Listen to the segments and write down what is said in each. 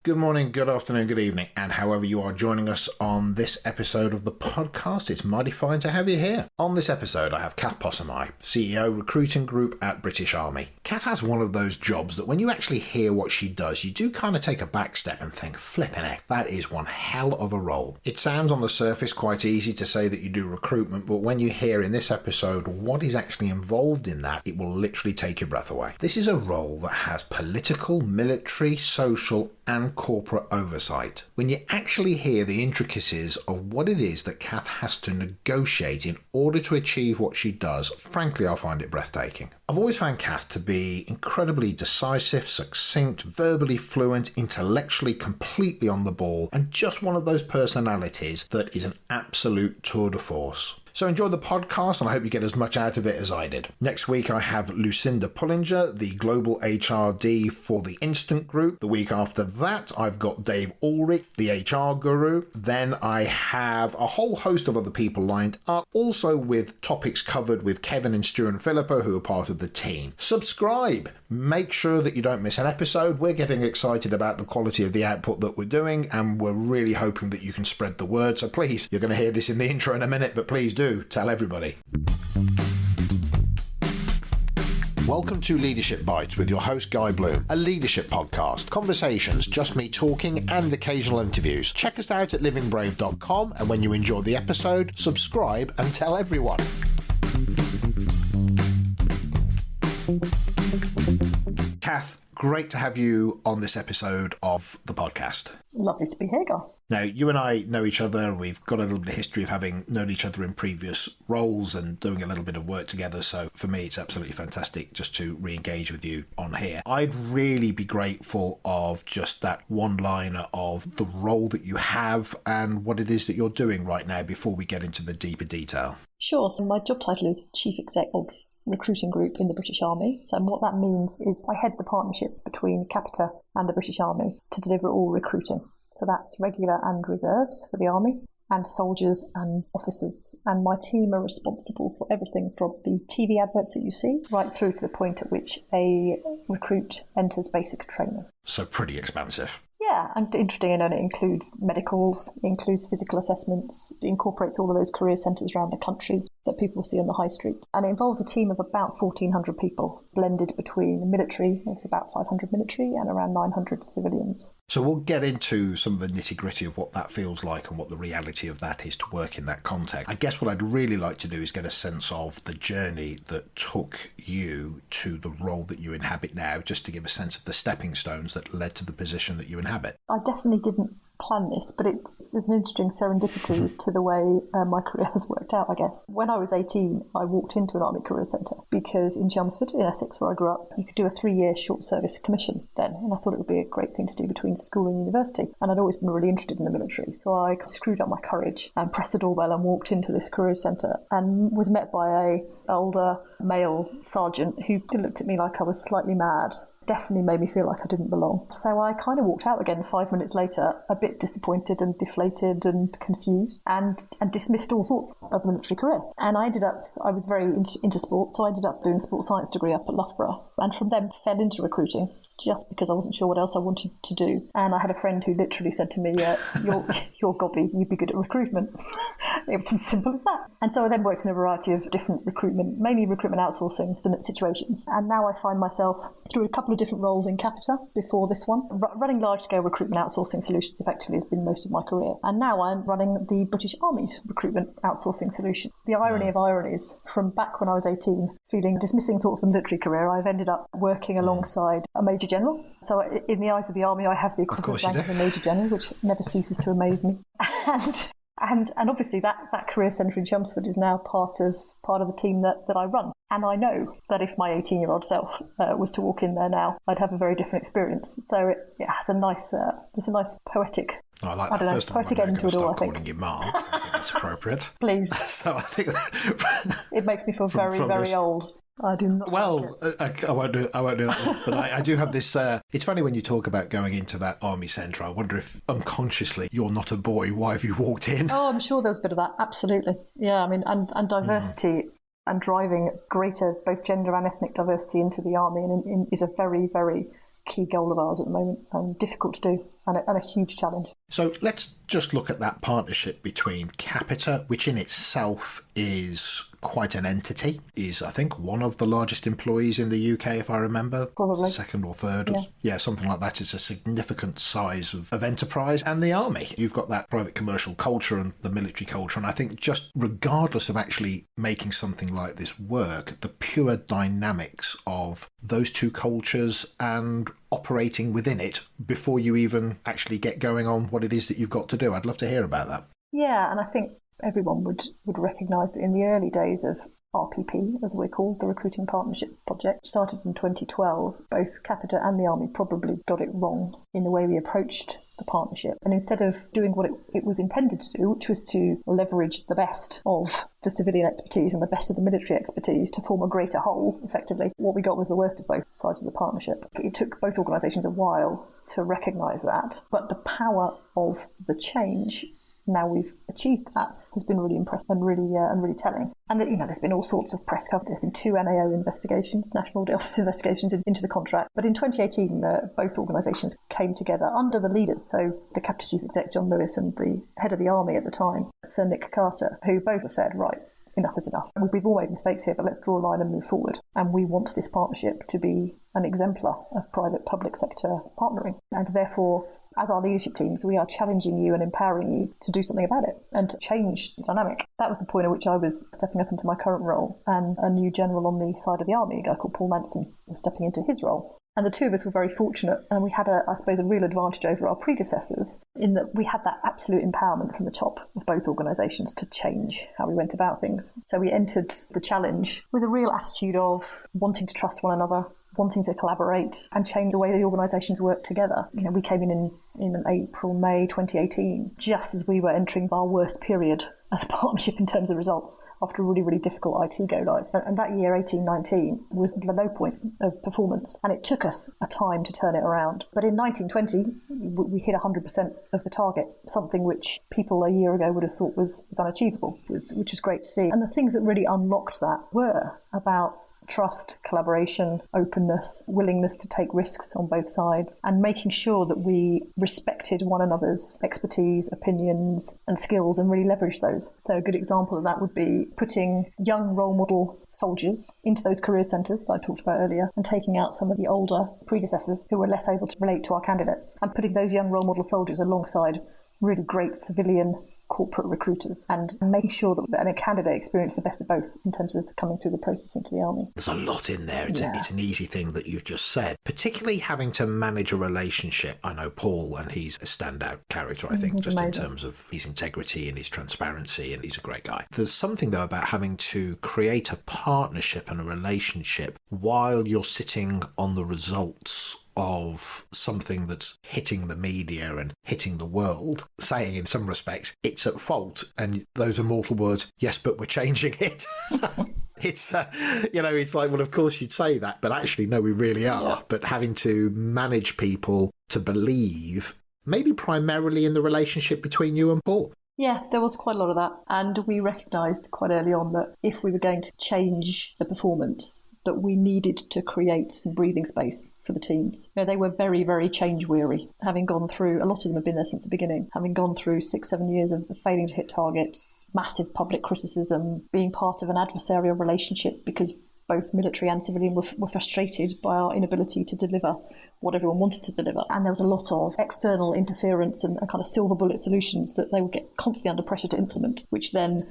Good morning, good afternoon, good evening, and however you are joining us on this episode of the podcast, it's mighty fine to have you here. On this episode, I have Cath Possamai, CEO, Recruitment Group at British Army. Cath has one of those jobs that when you actually hear what she does, you do kind of take a back step and think, flipping heck, that is one hell of a role. It sounds on the surface quite easy to say that you do recruitment, but when you hear in this episode what is actually involved in that, it will literally take your breath away. This is a role that has political, military, social, and corporate oversight. When you actually hear the intricacies of what it is that Cath has to negotiate in order to achieve what she does, frankly, I find it breathtaking. I've always found Cath to be incredibly decisive, succinct, verbally fluent, intellectually completely on the ball, and just one of those personalities that is an absolute tour de force. So enjoy the podcast and I hope you get as much out of it as I did. Next week I have Lucinda Pullinger, the Global HRD for the Instant Group. The week after that I've got Dave Ulrich, the HR guru. Then I have a whole host of other people lined up, also with topics covered with Kevin and Stu and Filippo, who are part of the team. Subscribe! Make sure that you don't miss an episode. We're getting excited about the quality of the output that we're doing and we're really hoping that you can spread the word. So please, you're going to hear this in the intro in a minute, but please do tell everybody. Welcome to Leadership Bites with your host Guy Bloom, a leadership podcast, conversations, just me talking and occasional interviews. Check us out at livingbrave.com and when you enjoy the episode, subscribe and tell everyone. Cath, great to have you on this episode of the podcast. Lovely to be here, Guy. Now, you and I know each other. We've got a little bit of history of having known each other in previous roles and doing a little bit of work together. So for me, it's absolutely fantastic just to re-engage with you on here. I'd really be grateful of just that one-liner of the role that you have and what it is that you're doing right now before we get into the deeper detail. Sure. So my job title is Chief Exec of Recruiting Group in the British Army. So what that means is I head the partnership between Capita and the British Army to deliver all recruiting. So that's regular and reserves for the Army, and soldiers and officers. And my team are responsible for everything from the TV adverts that you see right through to the point at which a recruit enters basic training. So pretty expansive. Yeah, and interesting, it includes medicals, includes physical assessments, it incorporates all of those career centres around the country that people see on the high street. And it involves a team of about 1,400 people, blended between the military, it's about 500 military, and around 900 civilians. So we'll get into some of the nitty-gritty of what that feels like and what the reality of that is to work in that context. I guess what I'd really like to do is get a sense of the journey that took you to the role that you inhabit now, just to give a sense of the stepping stones that led to the position that you inhabit. I definitely didn't plan this, but it's an interesting serendipity to the way my career has worked out, I guess. When I was 18, I walked into an Army Career Centre because in Chelmsford, in Essex, where I grew up, you could do a 3-year short service commission then, and I thought it would be a great thing to do between school and university. And I'd always been really interested in the military, so I screwed up my courage and pressed the doorbell and walked into this career centre and was met by a older male sergeant who looked at me like I was slightly mad. Definitely made me feel like I didn't belong. So I kind of walked out again 5 minutes later, a bit disappointed and deflated and confused, and dismissed all thoughts of a military career. And I was very into sport, so I ended up doing a sports science degree up at Loughborough, and from then fell into recruiting just because I wasn't sure what else I wanted to do. And I had a friend who literally said to me, you're gobby, you'd be good at recruitment. It was as simple as that. And so I then worked in a variety of different recruitment, mainly recruitment outsourcing situations. And now I find myself through a couple of different roles in Capita before this one. Running large-scale recruitment outsourcing solutions effectively has been most of my career. And now I'm running the British Army's recruitment outsourcing solution. The irony of ironies, from back when I was 18, feeling dismissing thoughts of the military career, I've ended up working alongside a Major General. So in the eyes of the Army, I have the equivalent rank of a Major General, which never ceases to amaze me. And obviously that career centre in Chelmsford is now part of the team that I run. And I know that if my 18-year-old self was to walk in there now, I'd have a very different experience. So it has there's a nice poetic. I like that. First of all, I'm going to start calling you Mark. I think that's appropriate. Please. So I think it makes me feel very old. I do not. Well, I won't do that. But I do have this. It's funny when you talk about going into that army centre. I wonder if unconsciously you're not a boy. Why have you walked in? Oh, I'm sure there's a bit of that. Absolutely. Yeah. I mean, and diversity and driving greater both gender and ethnic diversity into the army is a very, very key goal of ours at the moment, and difficult to do. and a huge challenge. So let's just look at that partnership between Capita, which in itself is quite an entity, is I think one of the largest employees in the UK, if I remember. Probably. Second or third. Yeah, something like that. It's a significant size of enterprise. And the Army. You've got that private commercial culture and the military culture. And I think just regardless of actually making something like this work, the pure dynamics of those two cultures and operating within it before you even actually get going on what it is that you've got to do. I'd love to hear about that. Yeah, and I think everyone would recognise that in the early days of RPP, as we're called, the Recruiting Partnership Project, started in 2012, both Capita and the Army probably got it wrong in the way we approached the partnership. And instead of doing what it was intended to do, which was to leverage the best of the civilian expertise and the best of the military expertise to form a greater whole, effectively, what we got was the worst of both sides of the partnership. It took both organisations a while to recognise that, but the power of the change, now we've achieved that, has been really impressive and really telling. And there's been all sorts of press coverage. There's been 2 NAO investigations, National Audit Office investigations into the contract. But in 2018, both organisations came together under the leaders, so the Capita Chief Exec John Lewis and the head of the Army at the time, Sir Nick Carter, who both said, right, enough is enough. We've all made mistakes here, but let's draw a line and move forward. And we want this partnership to be an exemplar of private-public sector partnering. And therefore, as our leadership teams, we are challenging you and empowering you to do something about it and to change the dynamic. That was the point at which I was stepping up into my current role, and a new general on the side of the Army, a guy called Paul Manson, was stepping into his role. And the two of us were very fortunate, and we had, a real advantage over our predecessors in that we had that absolute empowerment from the top of both organisations to change how we went about things. So we entered the challenge with a real attitude of wanting to trust one another, wanting to collaborate and change the way the organisations work together. We came in April, May 2018, just as we were entering our worst period as a partnership in terms of results after a really, really difficult IT go-live. And that year, 18-19, was the low point of performance. And it took us a time to turn it around. But in 19-20, we hit 100% of the target, something which people a year ago would have thought was unachievable, which was great to see. And the things that really unlocked that were about trust, collaboration, openness, willingness to take risks on both sides, and making sure that we respected one another's expertise, opinions and skills and really leveraged those. So a good example of that would be putting young role model soldiers into those career centres that I talked about earlier, and taking out some of the older predecessors who were less able to relate to our candidates, and putting those young role model soldiers alongside really great civilian corporate recruiters, and making sure that a candidate experienced the best of both in terms of coming through the process into the Army. There's a lot in there. It's an easy thing that you've just said, particularly having to manage a relationship. I know Paul, and he's a standout character, I think, just amazing in terms of his integrity and his transparency, and he's a great guy. There's something, though, about having to create a partnership and a relationship while you're sitting on the results of something that's hitting the media and hitting the world, saying in some respects it's at fault, and those immortal words, yes, but we're changing it. It's it's like, well, of course you'd say that, but actually no, we really are. Yeah. But having to manage people to believe, maybe primarily in the relationship between you and Paul. Yeah, there was quite a lot of that, and we recognised quite early on that if we were going to change the performance, that we needed to create some breathing space for the teams. They were very, very change weary, having gone through, a lot of them have been there since the beginning, having gone through 6-7 years of failing to hit targets, massive public criticism, being part of an adversarial relationship because both military and civilian were frustrated by our inability to deliver what everyone wanted to deliver. And there was a lot of external interference and kind of silver bullet solutions that they would get constantly under pressure to implement, which then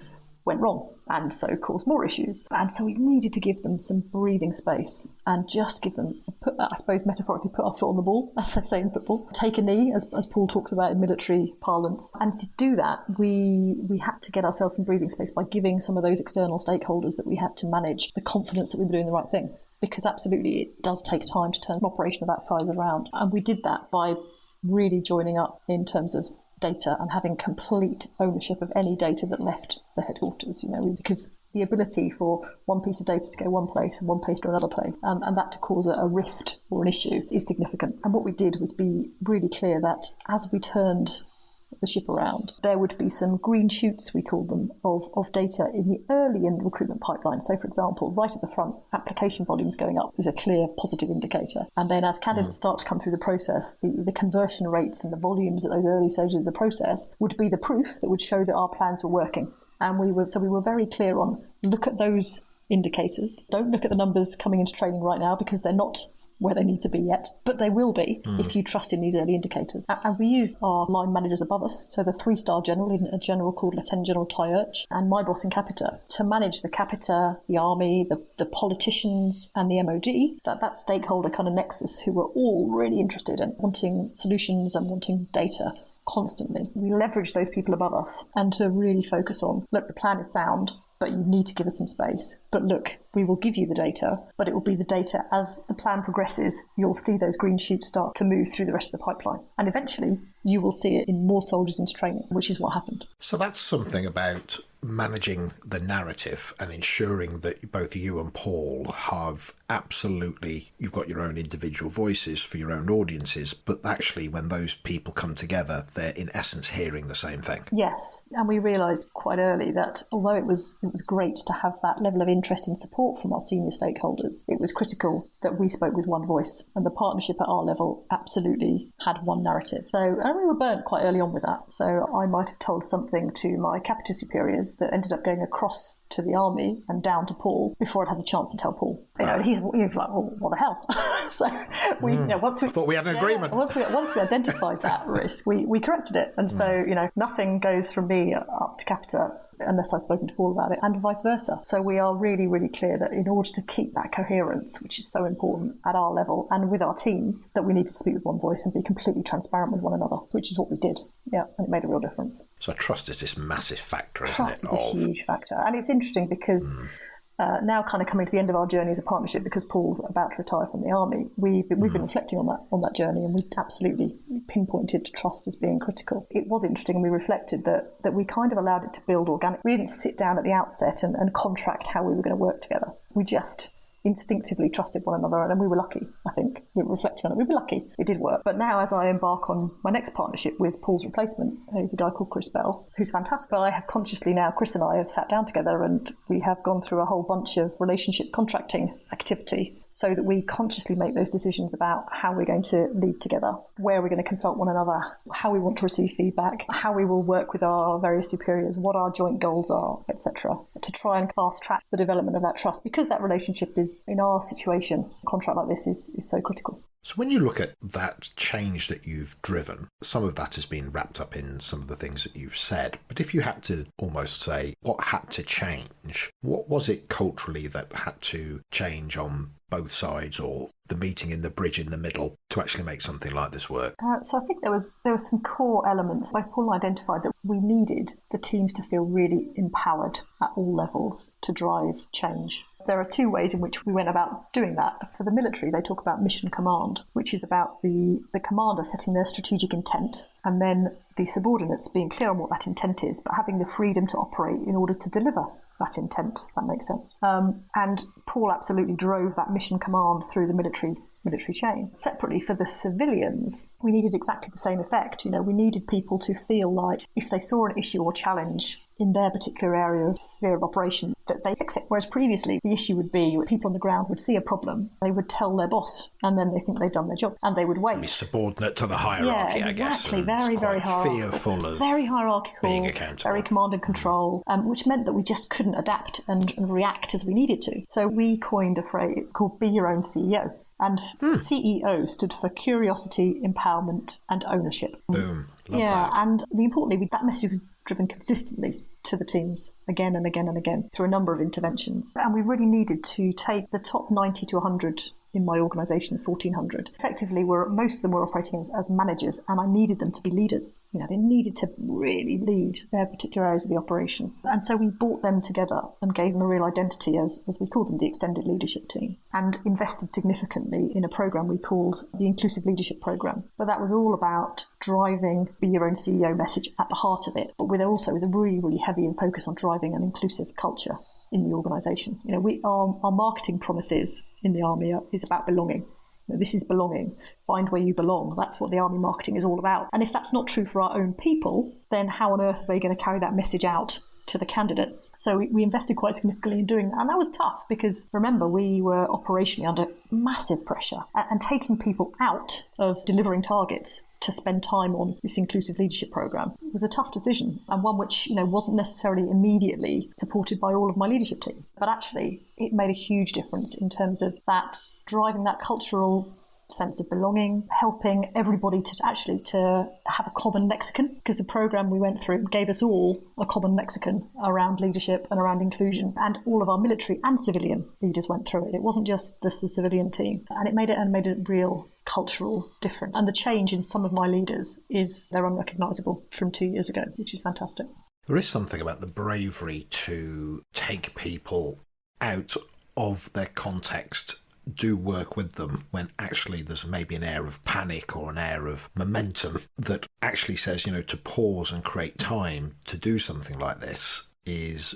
went wrong and so caused more issues. And so we needed to give them some breathing space and just give them, I suppose metaphorically, put our foot on the ball, as they say in football, take a knee, as Paul talks about in military parlance. And to do that, we had to get ourselves some breathing space by giving some of those external stakeholders that we had to manage the confidence that we were doing the right thing. Because absolutely it does take time to turn an operation of that size around. And we did that by really joining up in terms of data and having complete ownership of any data that left the headquarters, because the ability for one piece of data to go one place and one place to another place, and that to cause a rift or an issue is significant. And what we did was be really clear that as we turned the ship around, there would be some green shoots, we call them, of data in the early in the recruitment pipeline. So, for example, right at the front, application volumes going up is a clear positive indicator. And then as candidates start to come through the process, the conversion rates and the volumes at those early stages of the process would be the proof that would show that our plans were working. And we were very clear on, look at those indicators. Don't look at the numbers coming into training right now because they're not where they need to be yet, but they will be if you trust in these early indicators. And we used our line managers above us, so the 3-star general, a general called Lieutenant General Ty Urch, and my boss in Capita, to manage the Capita, the Army, the politicians and the MOD, that stakeholder kind of nexus who were all really interested in wanting solutions and wanting data constantly. We leverage those people above us and to really focus on, look, the plan is sound, but you need to give us some space. But look, we will give you the data, but it will be the data as the plan progresses, you'll see those green shoots start to move through the rest of the pipeline. And eventually, you will see it in more soldiers into training, which is what happened. So that's something about managing the narrative and ensuring that both you and Paul have you've got your own individual voices for your own audiences, but actually when those people come together, they're in essence hearing the same thing. Yes, and we realised quite early that although it was great to have that level of interest and support from our senior stakeholders, it was critical that we spoke with one voice, and the partnership at our level absolutely had one narrative. And we were burnt quite early on with that. So I might have told something to my Capita superiors that ended up going across to the Army and down to Paul before I'd had the chance to tell Paul. And he was like, well, what the hell? So once we I thought we had an agreement. Once we identified that risk, we corrected it. And so, nothing goes from me up to Capita unless I've spoken to Paul about it, and vice versa. So we are really, really clear that in order to keep that coherence, which is so important at our level and with our teams, that we need to speak with one voice and be completely transparent with one another, which is what we did. Yeah, and it made a real difference. So trust is this massive factor, isn't it? Trust is a huge factor. And it's interesting because now kind of coming to the end of our journey as a partnership, because Paul's about to retire from the Army, we've been reflecting on that journey, and we absolutely pinpointed trust as being critical. It was interesting, and we reflected that we kind of allowed it to build organically. We didn't sit down at the outset and contract how we were going to work together. We just instinctively trusted one another, and we were lucky, I think. We were reflecting on it. We were lucky. It did work. But now as I embark on my next partnership with Paul's replacement, who's a guy called Chris Bell, who's fantastic. But I have consciously now, Chris and I have sat down together and we have gone through a whole bunch of relationship contracting activity so that we consciously make those decisions about how we're going to lead together, where we're going to consult one another, how we want to receive feedback, how we will work with our various superiors, what our joint goals are, etc., to try and fast track the development of that trust, because that relationship is, in our situation, a contract like this is so critical. So when you look at that change that you've driven, some of that has been wrapped up in some of the things that you've said. But if you had to almost say what had to change, what was it culturally that had to change on both sides, or the meeting in the bridge in the middle, to actually make something like this work? So I think there was some core elements. Like Paul identified that we needed the teams to feel really empowered at all levels to drive change. There are two ways in which we went about doing that. For the military, they talk about mission command, which is about the commander setting their strategic intent, and then the subordinates being clear on what that intent is, but having the freedom to operate in order to deliver that intent, if that makes sense. And Paul absolutely drove that mission command through the military chain. Separately, for the civilians, we needed exactly the same effect. We needed people to feel like if they saw an issue or challenge in their particular area of sphere of operation, that they fix it. Whereas previously, the issue would be people on the ground would see a problem, they would tell their boss, and then they think they've done their job, and they would wait. Be subordinate to the hierarchy, yeah, exactly. I guess. Very, very hierarchical. Fearful of very hierarchical, being accountable. Very command and control, which meant that we just couldn't adapt and react as we needed to. So we coined a phrase called "Be Your Own CEO." And CEO stood for curiosity, empowerment, and ownership. Boom. Love that. And importantly, that message was driven consistently to the teams again and again and again through a number of interventions. And we really needed to take the top 90 to 100 in my organisation, 1,400. Effectively, most of them were operating as managers, and I needed them to be leaders. They needed to really lead their particular areas of the operation. And so we brought them together and gave them a real identity as we call them, the extended leadership team, and invested significantly in a programme we called the Inclusive Leadership Programme. But that was all about driving Be Your Own CEO message at the heart of it, but with a really, really heavy focus on driving an inclusive culture in the organisation. Our marketing promises in the Army is about belonging. This is belonging. Find where you belong. That's what the army marketing is all about. And if that's not true for our own people, then how on earth are they going to carry that message out to the candidates? So we invested quite significantly in doing that. And that was tough because, remember, we were operationally under massive pressure, and taking people out of delivering targets to spend time on this inclusive leadership program was a tough decision, and one which wasn't necessarily immediately supported by all of my leadership team. But actually, it made a huge difference in terms of that driving that cultural sense of belonging, helping everybody to have a common lexicon, because the program we went through gave us all a common lexicon around leadership and around inclusion, and all of our military and civilian leaders went through it. It wasn't just the civilian team, and it made a real cultural difference. And the change in some of my leaders they're unrecognisable from 2 years ago, which is fantastic. There is something about the bravery to take people out of their context, do work with them when actually there's maybe an air of panic or an air of momentum that actually says, to pause and create time to do something like this it's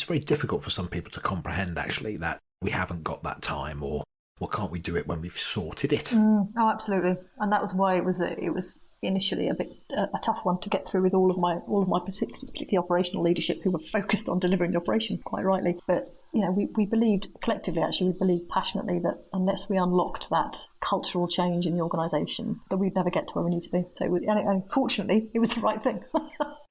very difficult for some people to comprehend, actually, that we haven't got that time, or can't we do it when we've sorted it? Oh, absolutely. And that was why it was initially a tough one to get through with all of my particularly operational leadership, who were focused on delivering the operation, quite rightly. But we believed collectively, actually, we believed passionately that unless we unlocked that cultural change in the organisation, that we'd never get to where we need to be. So, and fortunately, it was the right thing.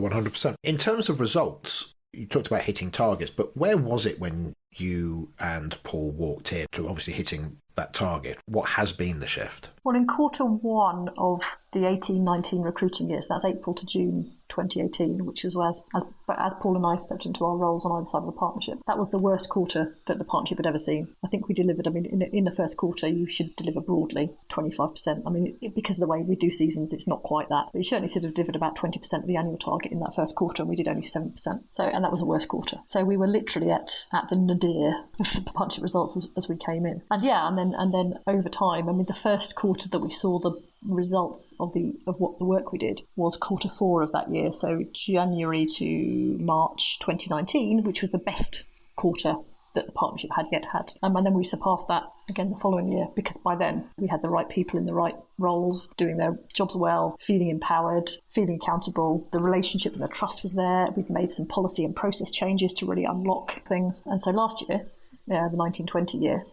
100%. In terms of results, you talked about hitting targets, but where was it when you and Paul walked in to obviously hitting that target? What has been the shift? Well, in quarter one of the 18-19 recruiting years, that's April to June 2018, which was as Paul and I stepped into our roles on either side of the partnership, that was the worst quarter that the partnership had ever seen. I think we delivered, in the first quarter, you should deliver broadly 25%. Because of the way we do seasons, it's not quite that. But you certainly should have delivered about 20% of the annual target in that first quarter, and we did only 7%. And that was the worst quarter. So we were literally at the nadir of the partnership results as we came in. And then over time, the first quarter that we saw the results of what the work we did was quarter four of that year, so January to March 2019, which was the best quarter that the partnership had yet had. And then we surpassed that again the following year, because by then we had the right people in the right roles, doing their jobs well, feeling empowered, feeling accountable. The relationship and the trust was there. We'd made some policy and process changes to really unlock things. And so last year, the 1920 year,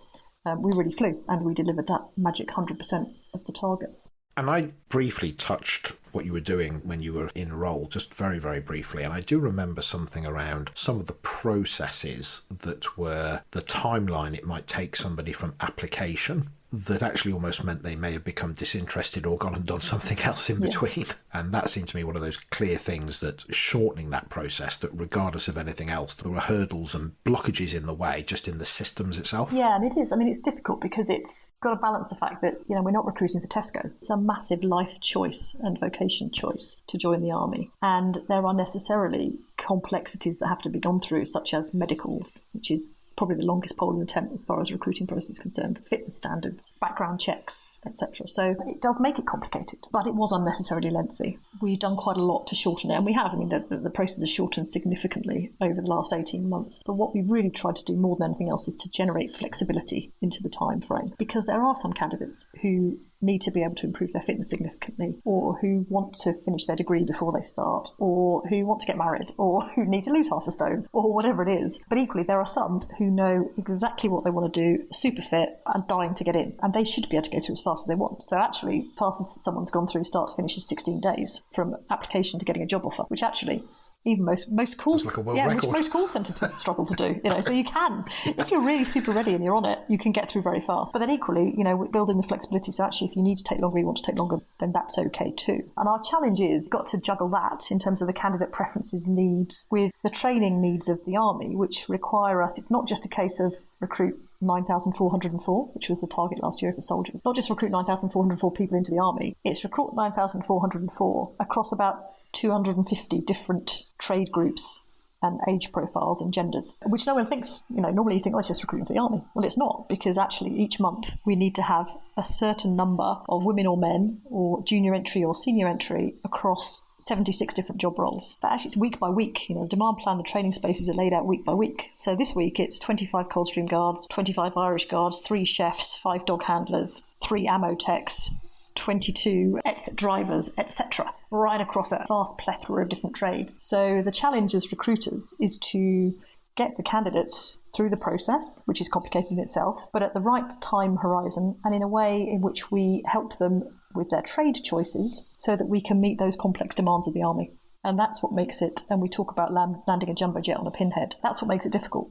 we really flew, and we delivered that magic 100% of the target. And I briefly touched what you were doing when you were in role, just very, very briefly. And I do remember something around some of the processes that were the timeline it might take somebody from application that actually almost meant they may have become disinterested or gone and done something else in between. And that seemed to me one of those clear things that shortening that process, that regardless of anything else, there were hurdles and blockages in the way, just in the systems itself. Yeah, and it is. It's difficult because it's got to balance the fact that, we're not recruiting for Tesco. It's a massive life choice and vocation choice to join the army. And there are necessarily complexities that have to be gone through, such as medicals, which is probably the longest pole in the tent as far as recruiting process is concerned, fitness standards, background checks, etc. So it does make it complicated, but it was unnecessarily lengthy. We've done quite a lot to shorten it, and we have. The process has shortened significantly over the last 18 months. But what we really tried to do more than anything else is to generate flexibility into the time frame, because there are some candidates who need to be able to improve their fitness significantly, or who want to finish their degree before they start, or who want to get married, or who need to lose half a stone, or whatever it is. But equally, there are some who know exactly what they want to do, super fit, and dying to get in, and they should be able to go through as fast as they want. So actually, fast as someone's gone through start to finish is 16 days from application to getting a job offer, which actually even most calls, which most call centres struggle to do. So you can, if you're really super ready and you're on it, you can get through very fast. But then equally, we're building the flexibility. So actually, if you need to take longer, you want to take longer, then that's okay too. And our challenge is got to juggle that in terms of the candidate preferences, needs, with the training needs of the army, which require us. It's not just a case of recruit 9,404, which was the target last year for soldiers. Not just recruit 9,404 people into the army. It's recruit 9,404 across about 250 different trade groups and age profiles and genders, which no one thinks, normally you think, oh, it's just recruiting for the army. Well, it's not, because actually each month we need to have a certain number of women or men or junior entry or senior entry across 76 different job roles. But actually it's week by week. The demand plan, the training spaces are laid out week by week. So this week it's 25 Coldstream Guards, 25 Irish Guards, 3 chefs, 5 dog handlers, 3 ammo techs, 22 drivers, etc., right across a vast plethora of different trades. So the challenge as recruiters is to get the candidates through the process, which is complicated in itself, but at the right time horizon and in a way in which we help them with their trade choices so that we can meet those complex demands of the army. And that's what makes it, and we talk about landing a jumbo jet on a pinhead, that's what makes it difficult.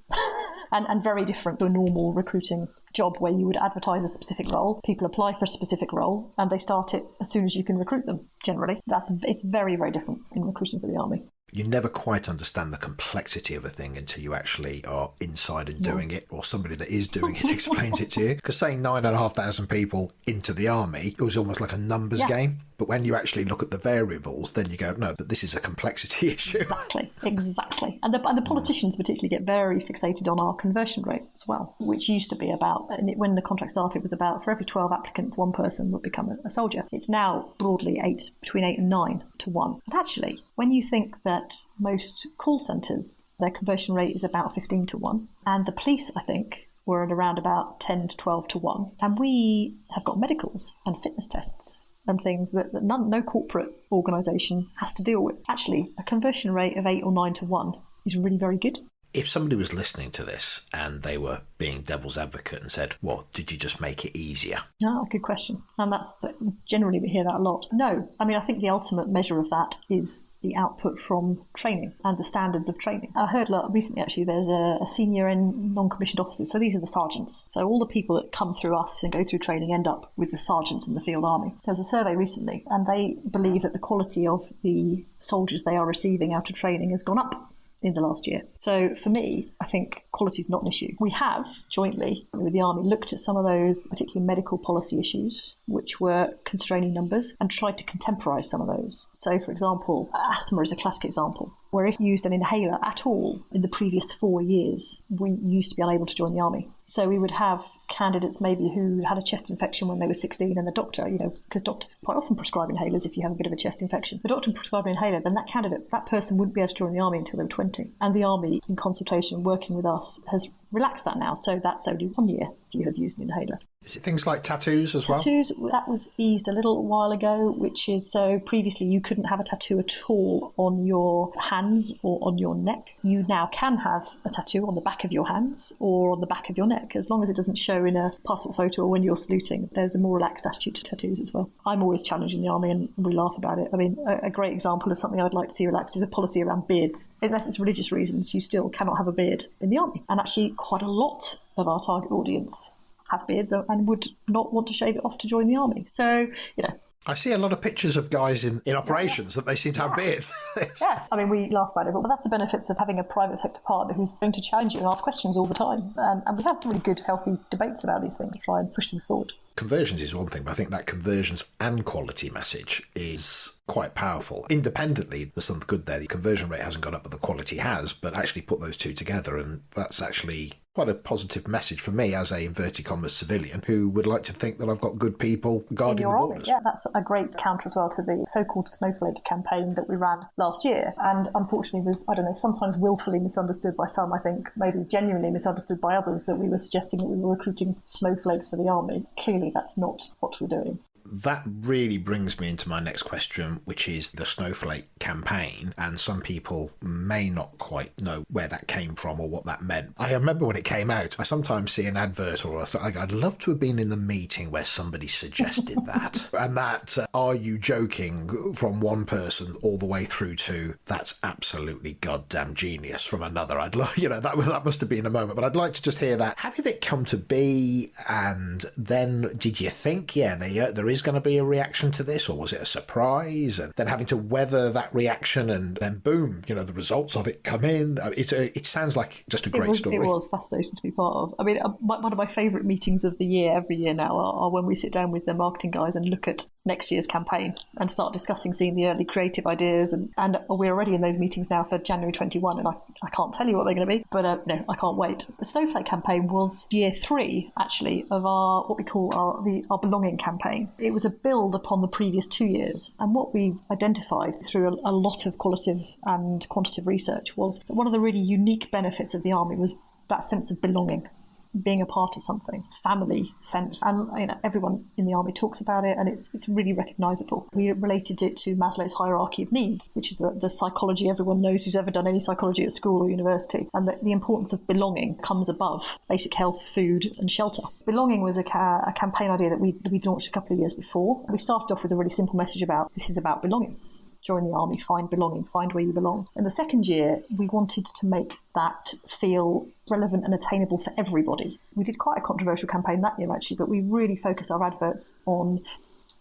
and very different to a normal recruiting job where you would advertise a specific role, people apply for a specific role, and they start it as soon as you can recruit them, generally. It's very, very different in recruiting for the army. You never quite understand the complexity of a thing until you actually are inside and doing it, or somebody that is doing it explains it to you. Because saying 9,500 people into the army, it was almost like a numbers game. But when you actually look at the variables, then you go, no, but this is a complexity issue. Exactly. And the politicians particularly get very fixated on our conversion rate as well, which used to be about, when the contract started, it was about for every 12 applicants, one person would become a soldier. It's now broadly between 8 and 9 to 1. And actually, when you think that most call centres, their conversion rate is about 15 to 1, and the police, I think, were at around about 10 to 12 to 1, and we have got medicals and fitness tests and things that no corporate organisation has to deal with. Actually, a conversion rate of 8 or 9 to 1 is really very good. If somebody was listening to this and they were being devil's advocate and said, well, did you just make it easier? Good question. And generally we hear that a lot. No. I think the ultimate measure of that is the output from training and the standards of training. I heard recently, actually, there's a senior and non-commissioned officers. So these are the sergeants. So all the people that come through us and go through training end up with the sergeants in the field army. There was a survey recently, and they believe that the quality of the soldiers they are receiving out of training has gone up in the last year. So for me, I think quality is not an issue. We have, jointly with the Army, looked at some of those particularly medical policy issues, which were constraining numbers, and tried to contemporise some of those. So, for example, asthma is a classic example, where if you used an inhaler at all in the previous 4 years, we used to be unable to join the Army. So we would have candidates maybe who had a chest infection when they were 16, and the doctor, because doctors quite often prescribe inhalers if you have a bit of a chest infection. The doctor prescribed an inhaler, then that person wouldn't be able to join the Army until they were 20. And the Army, in consultation, working with us, has relaxed that now. So that's only 1 year if you have used an inhaler. Is it things like tattoos as well? Tattoos, that was eased a little while ago, which is so previously you couldn't have a tattoo at all on your hands or on your neck. You now can have a tattoo on the back of your hands or on the back of your neck, as long as it doesn't show in a passport photo or when you're saluting. There's a more relaxed attitude to tattoos as well. I'm always challenging the Army and we laugh about it. A great example of something I'd like to see relaxed is a policy around beards. Unless it's religious reasons, you still cannot have a beard in the Army. And actually quite a lot of our target audience have beards and would not want to shave it off to join the Army. So, I see a lot of pictures of guys in operations that they seem to have beards. Yes, we laugh about it, but that's the benefits of having a private sector partner who's going to challenge you and ask questions all the time. And we have really good, healthy debates about these things to try and push things forward. Conversions is one thing, but I think that conversions and quality message is quite powerful. Independently, there's something good there. The conversion rate hasn't gone up, but the quality has, but actually put those two together, and that's actually quite a positive message for me as a inverted commas civilian who would like to think that I've got good people guarding the borders. Yeah, that's a great counter as well to the so-called snowflake campaign that we ran last year, and unfortunately was, sometimes willfully misunderstood by some, I think, maybe genuinely misunderstood by others, that we were suggesting that we were recruiting snowflakes for the Army. Clearly that's not what we're doing. That really brings me into my next question, which is the Snowflake campaign. And some people may not quite know where that came from or what that meant. I remember when it came out, I sometimes see an advert or I'd love to have been in the meeting where somebody suggested that. And that, are you joking, from one person all the way through to, that's absolutely goddamn genius from another. I'd love, that must have been a moment. But I'd like to just hear that. How did it come to be? And then did you think, there is always going to be a reaction to this, or was it a surprise? And then having to weather that reaction, and then boom, the results of it come in. It sounds like just a great story. It was fascinating to be part of. I mean, one of my favourite meetings of the year, every year now, are when we sit down with the marketing guys and look at next year's campaign and start discussing, seeing the early creative ideas. And we're already in those meetings now for January 21, and I can't tell you what they're going to be, but no, I can't wait. The Snowflake campaign was year 3, actually, of our what we call our belonging campaign. It was a build upon the previous 2 years, and what we identified through a lot of qualitative and quantitative research was that one of the really unique benefits of the Army was that sense of belonging, being a part of something, family sense. And everyone in the Army talks about it, and it's really recognisable. We related it to Maslow's hierarchy of needs, which is the psychology everyone knows who's ever done any psychology at school or university, and that the importance of belonging comes above basic health, food and shelter. Belonging was a campaign idea that we launched a couple of years before. We started off with a really simple message about this is about belonging. Join the Army, find belonging, find where you belong. In the second year, we wanted to make that feel relevant and attainable for everybody. We did quite a controversial campaign that year, actually, but we really focused our adverts on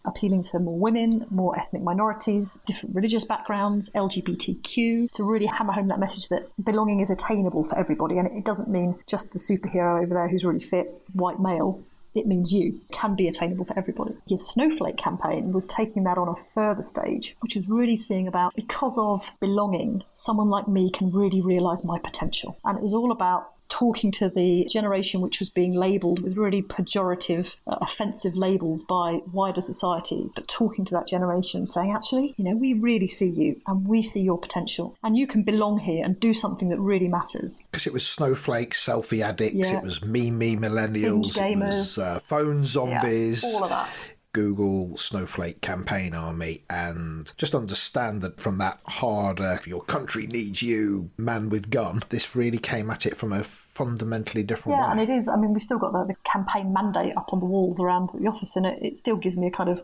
appealing to more women, more ethnic minorities, different religious backgrounds, LGBTQ, to really hammer home that message that belonging is attainable for everybody. And it doesn't mean just the superhero over there who's really fit, white male. It means you can be attainable for everybody. The Snowflake campaign was taking that on a further stage, which was really seeing about, because of belonging, someone like me can really realise my potential. And it was all about talking to the generation which was being labelled with really pejorative, offensive labels by wider society, but talking to that generation saying, actually, we really see you and we see your potential and you can belong here and do something that really matters. Because it was Snowflake, selfie addicts, It was me millennials, gamers, it was phone zombies. All of that. Google Snowflake campaign army, and just understand that from that harder, your country needs you, man with gun, this really came at it from a fundamentally different way. Yeah, and it is. I mean, we've still got the campaign mandate up on the walls around the office, and it still gives me a kind of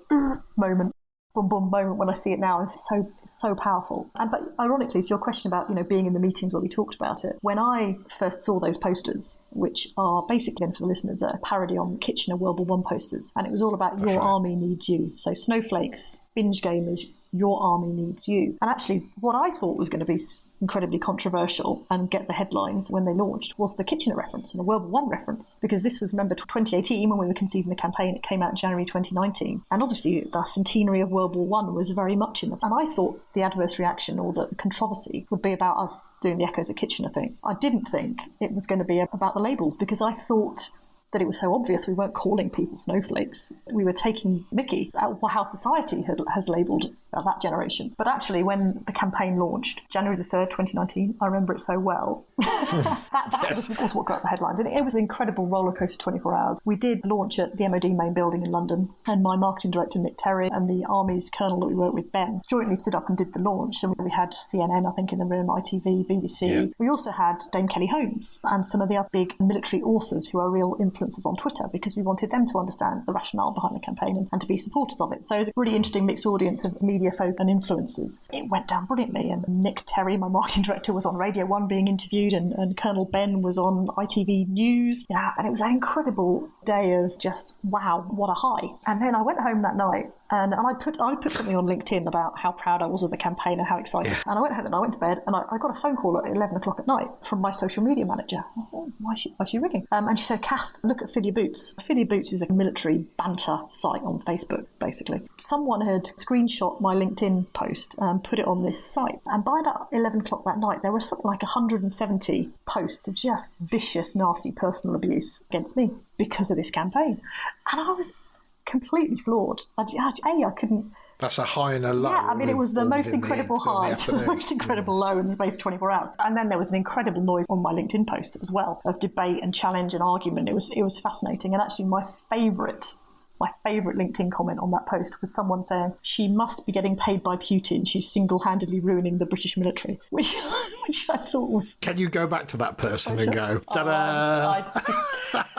moment. Boom, boom moment when I see it now. It's so powerful. But ironically, to your question about being in the meetings where we talked about it, when I first saw those posters, which are basically, and for the listeners, a parody on Kitchener World War I posters, and it was all about That's your right. Army needs you. So snowflakes, binge gamers, your army needs you. And actually, what I thought was going to be incredibly controversial and get the headlines when they launched was the Kitchener reference and the World War I reference, because this was, remember, 2018 when we were conceiving the campaign. It came out in January 2019, and obviously the centenary of World War I was very much in it. And I thought the adverse reaction or the controversy would be about us doing the Echoes of Kitchener thing. I didn't think it was going to be about the labels, because I thought that it was so obvious we weren't calling people snowflakes. We were taking mickey out of how society has labelled that generation. But actually, when the campaign launched, January the 3rd, 2019, I remember it so well. that was what got the headlines. And it was an incredible rollercoaster 24 hours. We did launch at the MOD main building in London, and my marketing director, Nick Terry, and the Army's colonel that we worked with, Ben, jointly stood up and did the launch. And we had CNN, I think, in the room, ITV, BBC. Yeah. We also had Dame Kelly Holmes and some of the other big military authors who are real influencers on Twitter, because we wanted them to understand the rationale behind the campaign and to be supporters of it. So it was a really interesting mixed audience of media folk and influencers. It went down brilliantly, and Nick Terry, my marketing director, was on Radio 1 being interviewed, and Colonel Ben was on ITV News. Yeah, and it was an incredible day of just, wow, what a high. And then I went home that night, and I put something on LinkedIn about how proud I was of the campaign and how excited. Yeah. And I went home and I went to bed, and I got a phone call at 11 o'clock at night from my social media manager. I thought, why is she ringing? And she said, Cath, look at Fill Your Boots. Fill Your Boots is a military banter site on Facebook, basically. Someone had screenshot my LinkedIn post and put it on this site. And by that 11 o'clock that night, there were something like 170 posts of just vicious, nasty personal abuse against me because of this campaign. And I was completely floored. I couldn't... That's a high and a low. Yeah, I mean, it was the most incredible high to the most incredible low in the space of 24 hours. And then there was an incredible noise on my LinkedIn post as well, of debate and challenge and argument. It was fascinating. And actually, my favourite LinkedIn comment on that post was someone saying, she must be getting paid by Putin. She's single-handedly ruining the British military, which I thought was... Can you go back to that person and go, ta-da?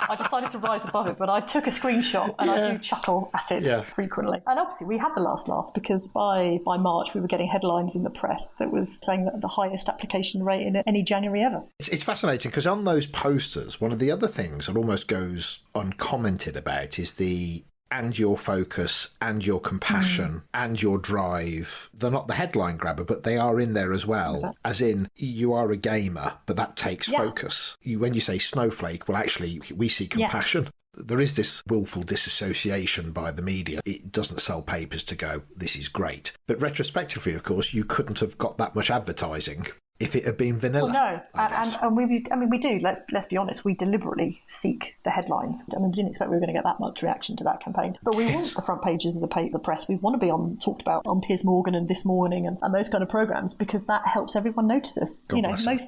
I decided to rise above it, but I took a screenshot, and I do chuckle at it frequently. And obviously, we had the last laugh, because by March, we were getting headlines in the press that was saying that the highest application rate in any January ever. It's fascinating, because on those posters, one of the other things that almost goes uncommented about is the and your focus and your compassion and your drive, they're not the headline grabber, but they are in there as well. Exactly. As in, you are a gamer, but that takes focus. When you say snowflake, well, actually, we see compassion. There is this willful disassociation by the media. It doesn't sell papers to go, this is great. But retrospectively, of course, you couldn't have got that much advertising if it had been vanilla. Well, no, and we do. Let's be honest. We deliberately seek the headlines. I mean, we didn't expect we were going to get that much reaction to that campaign, but we want the front pages of the press. We want to be talked about on Piers Morgan and This Morning and those kind of programs, because that helps everyone notice us. God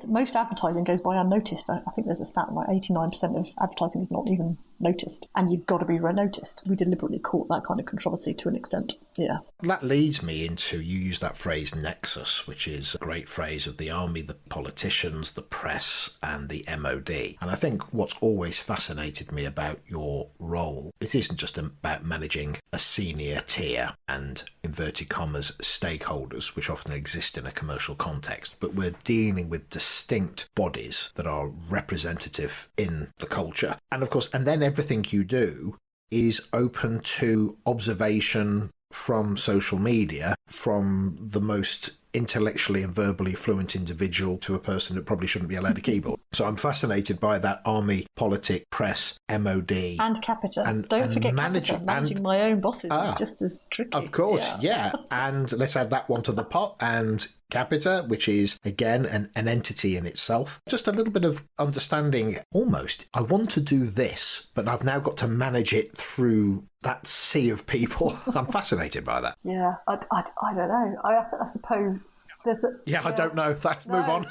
most advertising goes by unnoticed. I think there's a stat like 89% of advertising is not even noticed, and you've got to be noticed. We deliberately caught that kind of controversy to an extent. Yeah. That leads me into, you use that phrase nexus, which is a great phrase of the army, the politicians, the press, and the MOD. And I think what's always fascinated me about your role, it isn't just about managing a senior tier and, inverted commas, stakeholders, which often exist in a commercial context, but we're dealing with distinct bodies that are representative in the culture. And of course, and then everything you do is open to observation from social media, from the most intellectually and verbally fluent individual to a person that probably shouldn't be allowed a keyboard. So I'm fascinated by that army, politic, press, MOD. And Capita. Don't forget Capita. Managing my own bosses is just as tricky. Of course, yeah. And let's add that one to the pot. And Capita, which is, again, an entity in itself. Just a little bit of understanding, almost, I want to do this, but I've now got to manage it through that sea of people. I'm fascinated by that. Yeah, I don't know. I suppose there's I don't know. Let's move on.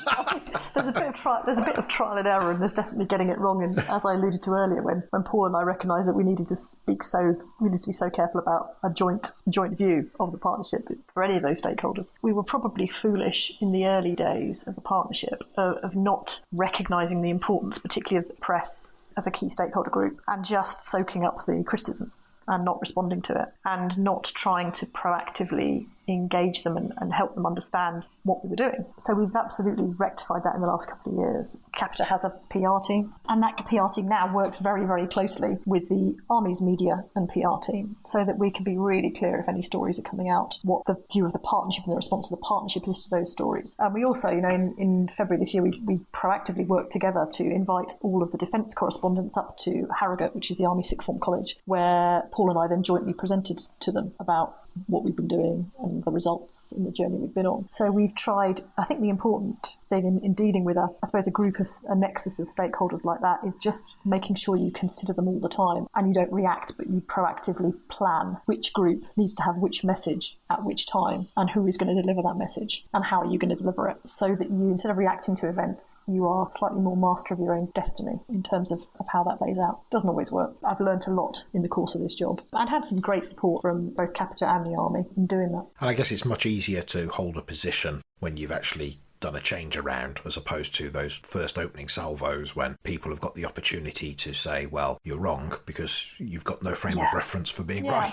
There's a bit of trial and error, and there's definitely getting it wrong. And as I alluded to earlier, when Paul and I recognised that we needed to be so careful about a joint view of the partnership for any of those stakeholders, we were probably foolish in the early days of the partnership of not recognising the importance, particularly of the press as a key stakeholder group, and just soaking up the criticism and not responding to it, and not trying to proactively engage them and help them understand what we were doing. So we've absolutely rectified that in the last couple of years. Capita has a PR team, and that PR team now works very, very closely with the Army's media and PR team, so that we can be really clear if any stories are coming out, what the view of the partnership and the response of the partnership is to those stories. And we also, in February this year, we proactively worked together to invite all of the defence correspondents up to Harrogate, which is the Army Sixth Form College, where Paul and I then jointly presented to them about what we've been doing and the results and the journey we've been on. So we've tried, I think the important thing in dealing with a nexus of stakeholders like that is just making sure you consider them all the time, and you don't react, but you proactively plan which group needs to have which message at which time, and who is going to deliver that message, and how are you going to deliver it, so that you, instead of reacting to events, you are slightly more master of your own destiny in terms of how that plays out. Doesn't always work. I've learned a lot in the course of this job, and had some great support from both Capita and the Army in doing that. And I guess it's much easier to hold a position when you've actually done a change around, as opposed to those first opening salvos when people have got the opportunity to say, well, you're wrong, because you've got no frame of reference for being right.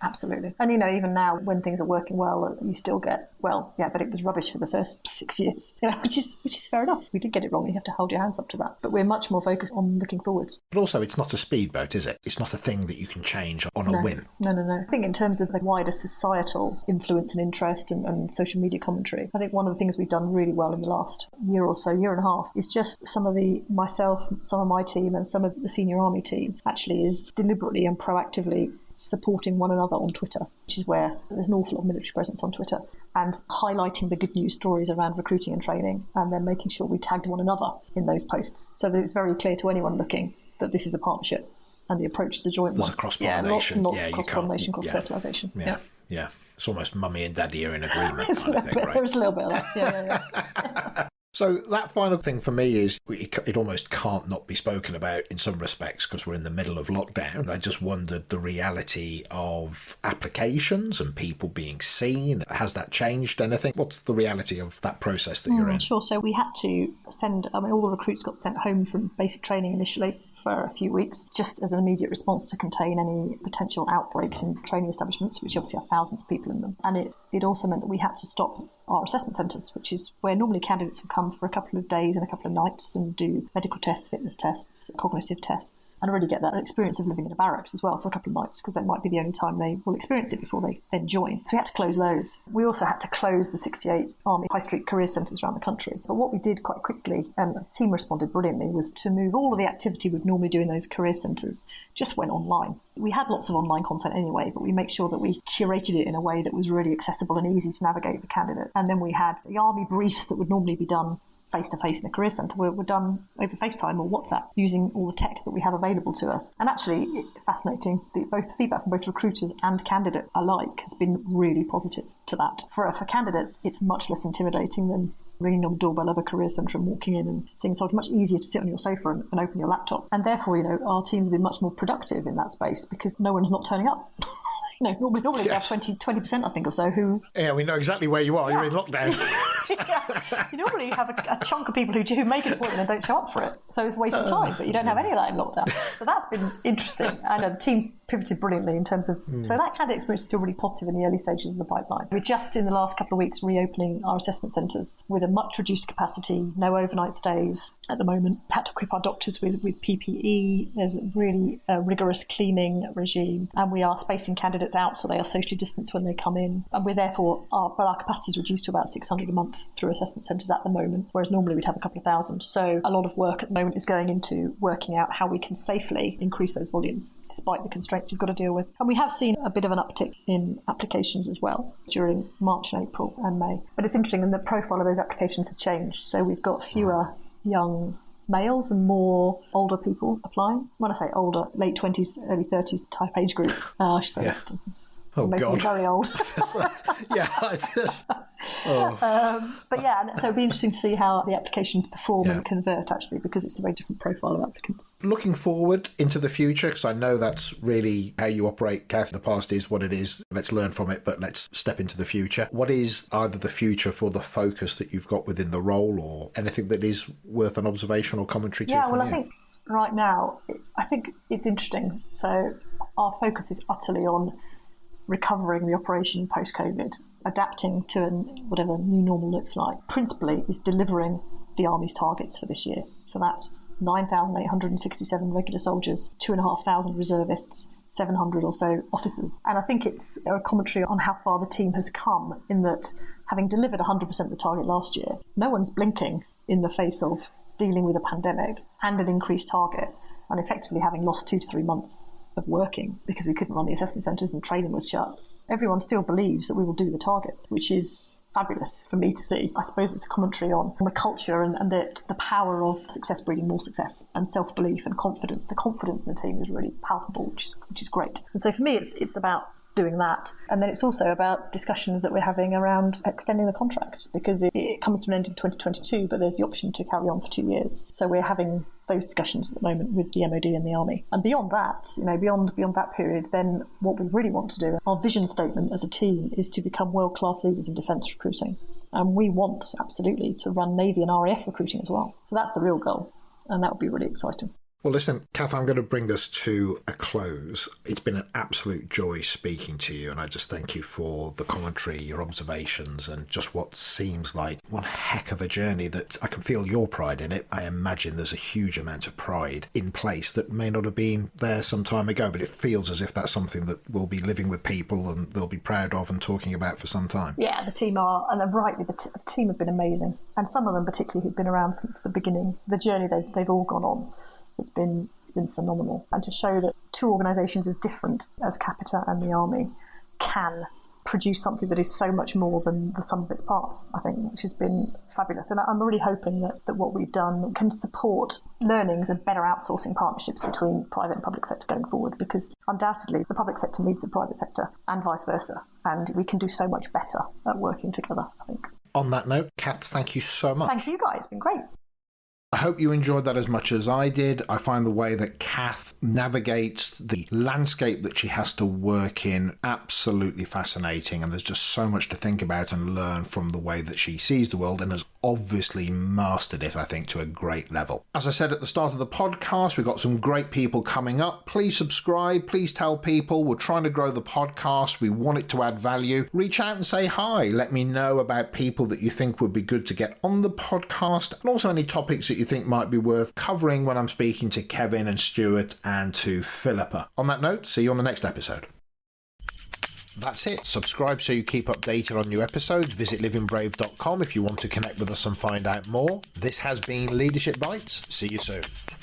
Absolutely. And even now, when things are working well, you still get, well, yeah, but it was rubbish for the first 6 years, which is fair enough. We did get it wrong. You have to hold your hands up to that. But we're much more focused on looking forwards. But also, it's not a speedboat, is it? It's not a thing that you can change on a whim. No. I think in terms of the wider societal influence and interest and social media commentary, I think one of the things we've done really well in the last year or so, year and a half, is just myself, some of my team and some of the senior Army team actually is deliberately and proactively supporting one another on Twitter, which is where there's an awful lot of military presence on Twitter, and highlighting the good news stories around recruiting and training, and then making sure we tagged one another in those posts, so that it's very clear to anyone looking that this is a partnership and the approach is a joint one. There's a cross-pollination. Lots of cross-pollination, cross-fertilisation. Yeah. It's almost mummy and daddy are in agreement kind of thing, right? There's a little bit of that. Yeah. So that final thing for me is it almost can't not be spoken about in some respects, because we're in the middle of lockdown. I just wondered the reality of applications and people being seen. Has that changed anything? What's the reality of that process that you're in? Sure. So we had to send, all the recruits got sent home from basic training initially for a few weeks, just as an immediate response to contain any potential outbreaks in training establishments, which obviously have thousands of people in them. And it also meant that we had to stop our assessment centres, which is where normally candidates will come for a couple of days and a couple of nights and do medical tests, fitness tests, cognitive tests, and really get that experience of living in a barracks as well for a couple of nights, because that might be the only time they will experience it before they then join. So we had to close those. We also had to close the 68 Army High Street career centres around the country. But what we did quite quickly, and the team responded brilliantly, was to move all of the activity we'd normally do in those career centres just went online. We had lots of online content anyway, but we make sure that we curated it in a way that was really accessible and easy to navigate for candidates. And then we had the Army briefs that would normally be done face-to-face in a career centre were done over FaceTime or WhatsApp using all the tech that we have available to us. And actually, fascinating, both the feedback from both recruiters and candidates alike has been really positive to that. For candidates, it's much less intimidating than ringing on the doorbell of a career centre and walking in and seeing something. Much easier to sit on your sofa and open your laptop. And therefore, our teams have been much more productive in that space because no one's not turning up. Normally we have 20%, I think, or so who... Yeah, we know exactly where you are. Yeah. You're in lockdown. Yeah. You normally have a chunk of people who make an appointment and don't show up for it. So it's a waste of time, but you don't have any of that in lockdown. So that's been interesting. And the team's pivoted brilliantly in terms of... So that candidate experience is still really positive in the early stages of the pipeline. We're just in the last couple of weeks reopening our assessment centres with a much reduced capacity, no overnight stays at the moment. Had to equip our doctors with PPE. There's a really rigorous cleaning regime. And we are spacing candidates out so they are socially distanced when they come in. And we're therefore, our capacity is reduced to about 600 a month through assessment centres at the moment, whereas normally we'd have a couple of thousand. So a lot of work at the moment is going into working out how we can safely increase those volumes despite the constraints we've got to deal with. And we have seen a bit of an uptick in applications as well during March and April and May. But it's interesting, and the profile of those applications has changed. So we've got fewer young males and more older people applying. When I say older, late 20s, early 30s type age groups. I should say that doesn't make me very old. Yeah, I just... But yeah, and so it'll be interesting to see how the applications perform and convert, actually, because it's a very different profile of applicants. Looking forward into the future, because I know that's really how you operate, Cath. The past is what it is. Let's learn from it, but let's step into the future. What is either the future for the focus that you've got within the role, or anything that is worth an observation or commentary to? I think right now, I think it's interesting. So our focus is utterly on recovering the operation post-COVID, adapting to whatever new normal looks like. Principally is delivering the Army's targets for this year. So that's 9,867 regular soldiers, 2,500 reservists, 700 or so officers. And I think it's a commentary on how far the team has come, in that having delivered 100% of the target last year, no one's blinking in the face of dealing with a pandemic and an increased target, and effectively having lost 2 to 3 months of working because we couldn't run the assessment centres and training was shut. Everyone still believes that we will do the target, which is fabulous for me to see. I suppose it's a commentary on the culture and the power of success breeding more success, and self-belief and confidence. The confidence in the team is really palpable, which is great. And so for me, it's about doing that. And then it's also about discussions that we're having around extending the contract, because it comes to an end in 2022, but there's the option to carry on for 2 years. So we're having those discussions at the moment with the MOD and the Army. And beyond that, beyond that period, then what we really want to do, our vision statement as a team, is to become world-class leaders in defence recruiting. And we want, absolutely, to run Navy and RAF recruiting as well. So that's the real goal. And that would be really exciting. Well, listen, Cath, I'm going to bring this to a close. It's been an absolute joy speaking to you, and I just thank you for the commentary, your observations, and just what seems like one heck of a journey that I can feel your pride in it. I imagine there's a huge amount of pride in place that may not have been there some time ago, but it feels as if that's something that will be living with people and they'll be proud of and talking about for some time. Yeah, the team are, and rightly, the team have been amazing. And some of them particularly who've been around since the beginning, the journey they've all gone on. It's been phenomenal. And to show that two organisations as different as Capita and the Army can produce something that is so much more than the sum of its parts, I think, which has been fabulous. And I'm really hoping that what we've done can support learnings and better outsourcing partnerships between private and public sector going forward, because undoubtedly the public sector needs the private sector and vice versa. And we can do so much better at working together, I think. On that note, Cath, thank you so much. Thank you guys, it's been great. I hope you enjoyed that as much as I did. I find the way that Cath navigates the landscape that she has to work in absolutely fascinating, and there's just so much to think about and learn from the way that she sees the world, and has obviously mastered it, I think, to a great level. As I said at the start of the podcast, we've got some great people coming up. Please subscribe, please tell people. We're trying to grow the podcast. We want it to add value. Reach out and say hi. Let me know about people that you think would be good to get on the podcast, and also any topics that you think might be worth covering when I'm speaking to Kevin and Stuart and to Philippa. On that note, see you on the next episode. That's it. Subscribe so you keep updated on new episodes. Visit livingbrave.com if you want to connect with us and find out more. This has been Leadership Bites. See you soon.